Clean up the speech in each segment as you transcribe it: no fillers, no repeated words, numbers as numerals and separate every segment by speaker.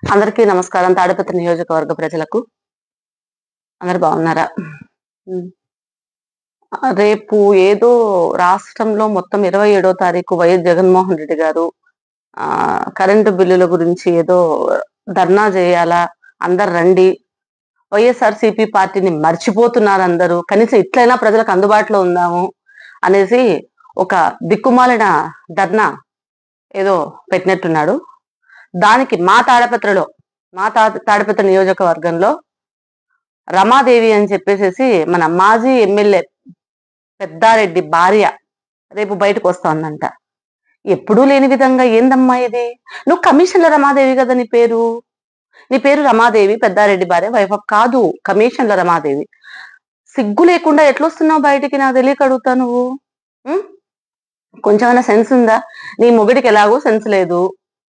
Speaker 1: అందరికీ నమస్కారం. తాడిపత్రి నియోజకవర్గ ప్రజలకు అందరు బాగున్నారా? ఉమ్. రేపు ఏదో రాష్ట్రంలో మొత్తం 27వ తారీఖు వైఎస్ జగన్మోహన్ రెడ్డి గారు కరెంటు బిల్లుల గురించి ఏదో ధర్నా చేయాలా, అందరు రండి, వైఎస్ఆర్సీపీ పార్టీని మర్చిపోతున్నారు అందరూ, కనీసం ఇట్లయినా ప్రజలకు అందుబాటులో ఉందాము అనేసి ఒక దిక్కుమాలిన ధర్నా ఏదో పెట్టినట్టున్నాడు. దానికి మా తాడిపత్రి నియోజకవర్గంలో రమాదేవి అని చెప్పేసి మన మాజీ ఎమ్మెల్యే పెద్దారెడ్డి భార్య రేపు బయటకు వస్తోందంట. ఎప్పుడూ లేని విధంగా ఏందమ్మా ఇది? నువ్వు కమిషన్ల రమాదేవి కదా, నీ పేరు రమాదేవి, పెద్దారెడ్డి భార్య, వైఫ్ కాదు, కమిషన్ల రమాదేవి. సిగ్గు లేకుండా ఎట్లొస్తున్నావు బయటికి? నాకు తెలియక అడుగుతా. నువ్వు కొంచెమైనా సెన్స్ ఉందా? నీ మొగుడికి ఎలాగో సెన్స్ లేదు,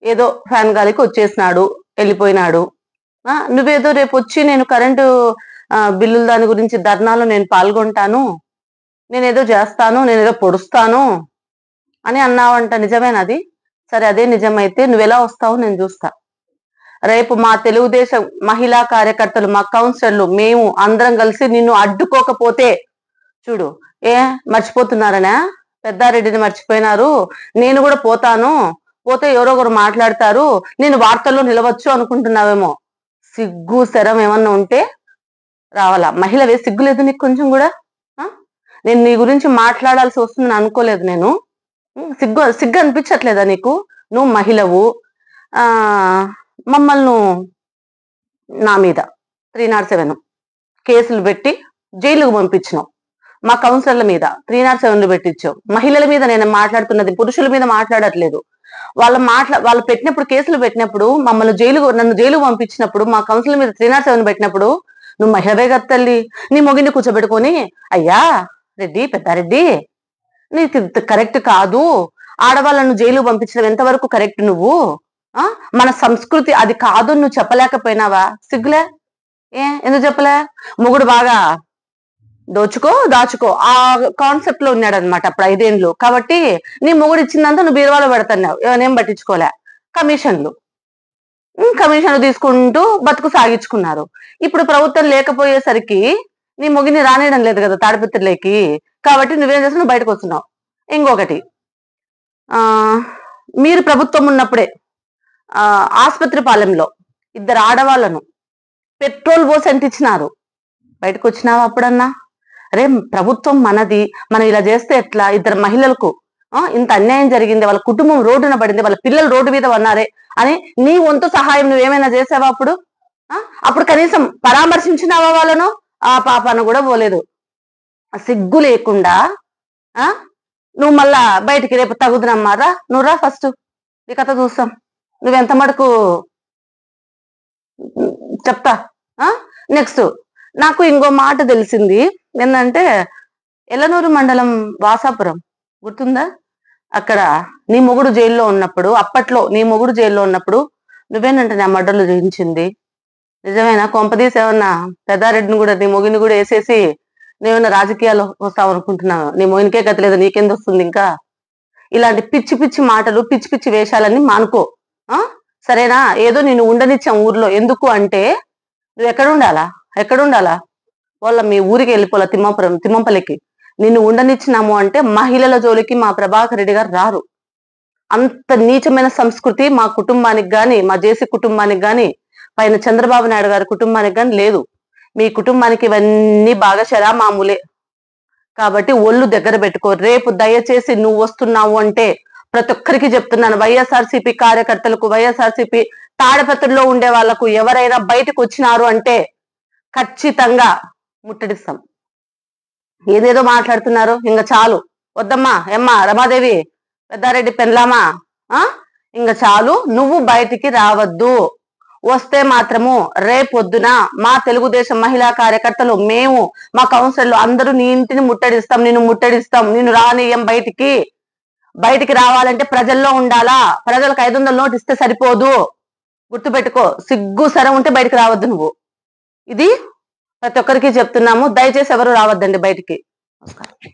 Speaker 1: ఏదో ఫ్యాన్ గాలికి వచ్చేసినాడు, వెళ్ళిపోయినాడు. నువ్వేదో రేపు వచ్చి నేను కరెంటు బిల్లుల దాని గురించి ధర్నాలో నేను పాల్గొంటాను, నేనేదో చేస్తాను, నేనేదో పొడుస్తాను అని అన్నావంట. నిజమేనది? సరే, అదే నిజమైతే నువ్వెలా వస్తావు నేను చూస్తా. రేపు మా తెలుగుదేశం మహిళా కార్యకర్తలు, మా కౌన్సిలర్లు, మేము అందరం కలిసి నిన్ను అడ్డుకోకపోతే చూడు. మర్చిపోతున్నారనా? పెద్దారెడ్డిని మర్చిపోయినారు, నేను కూడా పోతాను, పోతే ఎవరో ఒకరు మాట్లాడతారు, నేను వార్తల్లో నిలవచ్చు అనుకుంటున్నావేమో. సిగ్గు శరం ఏమన్నా ఉంటే రావాలా? మహిళవే, సిగ్గు లేదు నీకు కొంచెం కూడా? నేను నీ గురించి మాట్లాడాల్సి వస్తుందని అనుకోలేదు నేను. సిగ్గు అనిపించట్లేదా నీకు? నువ్వు మహిళవు, మమ్మల్ని నా మీద 307 కేసులు పెట్టి జైలుకు పంపించినావు, మా కౌన్సిలర్ల మీద 307 పెట్టించావు. మహిళల మీద నేను మాట్లాడుతున్నది, పురుషుల మీద మాట్లాడట్లేదు. వాళ్ళు పెట్టినప్పుడు, కేసులు పెట్టినప్పుడు, నన్ను జైలుకు పంపించినప్పుడు, మా కౌన్సిలర్ మీద 307 పెట్టినప్పుడు నువ్వు మహిళవే కదా తల్లి. నీ మొగిని కూర్చోబెట్టుకొని, అయ్యా రెడ్డి, పెద్దారెడ్డి, నీకు కరెక్ట్ కాదు, ఆడవాళ్ళను జైలుకు పంపించడం ఎంతవరకు కరెక్ట్? నువ్వు మన సంస్కృతి అది కాదు, నువ్వు చెప్పలేకపోయినావా? సిగ్గులే? ఎందుకు చెప్పలే? మొగుడు బాగా దాచుకో ఆ కాన్సెప్ట్ లో ఉన్నాడు అనమాట అప్పుడు 5 ఏళ్ళు. కాబట్టి నీ మొగుడు ఇచ్చిందంతా నువ్వు బీరువాలో పెడుతున్నావు, ఏమనేం పట్టించుకోలే. కమిషన్లు తీసుకుంటూ బతుకు సాగించుకున్నారు. ఇప్పుడు ప్రభుత్వం లేకపోయేసరికి నీ మొగిని రానేయడం లేదు కదా తాడిపత్రిలోకి. కాబట్టి నువ్వేం చేస్తున్నావు? నువ్వు బయటకు వస్తున్నావు. ఇంకొకటి, మీరు ప్రభుత్వం ఉన్నప్పుడే ఆసుపత్రి పాలెంలో 2 ఆడవాళ్లను పెట్రోల్ పోసి అంటించినారు. బయటకు వచ్చినావా అప్పుడన్నా? అరే, ప్రభుత్వం మనది, మనం ఇలా చేస్తే ఎట్లా? 2 మహిళలకు ఇంత అన్యాయం జరిగింది, వాళ్ళ కుటుంబం రోడ్డున పడింది, వాళ్ళ పిల్లలు రోడ్డు మీద ఉన్నారే అని నీ వంతు సహాయం నువ్వేమైనా చేసావా అప్పుడు? అప్పుడు కనీసం పరామర్శించినావా వాళ్ళను? ఆ పాపను కూడా పోలేదు. సిగ్గు లేకుండా నువ్వు మళ్ళా బయటికి రేపు తగుదునమ్మారా? నువ్వు రా, ఫస్ట్ ఈ కథ చూస్తాం. నువ్వెంత మటుకు చెప్తా. నెక్స్ట్, నాకు ఇంకో మాట తెలిసింది ఏంటంటే, ఎల్లనూరు మండలం వాసాపురం గుర్తుందా? అక్కడ నీ మొగుడు జైల్లో ఉన్నప్పుడు, అప్పట్లో నీ మొగుడు జైల్లో ఉన్నప్పుడు నువ్వేనంటే నా మర్డర్లు చేయించింది. నిజమేనా? కొంపదీసి ఏమన్నా పెద్దారెడ్డిని కూడా, నీ మొగిని కూడా వేసేసి నువ్వేమన్నా రాజకీయాలు వస్తావు అనుకుంటున్నావు? నీ మొగినికే గతి లేదు, నీకెందు వస్తుంది ఇంకా? ఇలాంటి పిచ్చి పిచ్చి మాటలు, పిచ్చి పిచ్చి వేషాలన్నీ మానుకో, సరేనా? ఏదో నేను ఉండనిచ్చాం ఊర్లో. ఎందుకు అంటే నువ్వు ఎక్కడుండాలా? వాళ్ళ మీ ఊరికి వెళ్ళిపోలే, తిమ్మంపల్లికి. నిన్ను ఉండనిచ్చినాము అంటే మహిళల జోలికి మా ప్రభాకర్ రెడ్డి గారు రారు. అంత నీచమైన సంస్కృతి మా కుటుంబానికి గాని, మా జేసీ కుటుంబానికి గాని, పైన చంద్రబాబు నాయుడు గారి కుటుంబానికి గాని లేదు. మీ కుటుంబానికి ఇవన్నీ బాగా మామూలే. కాబట్టి ఒళ్ళు దగ్గర పెట్టుకో. రేపు దయచేసి నువ్వు వస్తున్నావు అంటే ప్రతి ఒక్కరికి చెప్తున్నాను, వైఎస్ఆర్సీపీ కార్యకర్తలకు, వైఎస్ఆర్సీపీ తాడిపత్రిలో ఉండే వాళ్లకు ఎవరైనా బయటకు వచ్చినారు అంటే ఖచ్చితంగా ముట్టడిస్తాం. ఏదేదో మాట్లాడుతున్నారు, ఇంకా చాలు, వద్దమ్మా. రమాదేవి, పెద్దారెడ్డి పెన్లామా, ఇంకా చాలు. నువ్వు బయటికి రావద్దు. వస్తే మాత్రము రేపొద్దున మా తెలుగుదేశం మహిళా కార్యకర్తలు, మేము, మా కౌన్సిలర్లు అందరూ నీ ఇంటిని ముట్టడిస్తాం, నిన్ను రానియం. బయటికి రావాలంటే ప్రజల్లో ఉండాలా. ప్రజలకు 500 నోటు ఇస్తే సరిపోదు, గుర్తుపెట్టుకో. సిగ్గు సరం ఉంటే బయటికి రావద్దు నువ్వు. ఇది ప్రతి ఒక్కరికి చెప్తున్నాము. దయచేసి ఎవరు రావద్దండి బయటికి. నమస్కారం.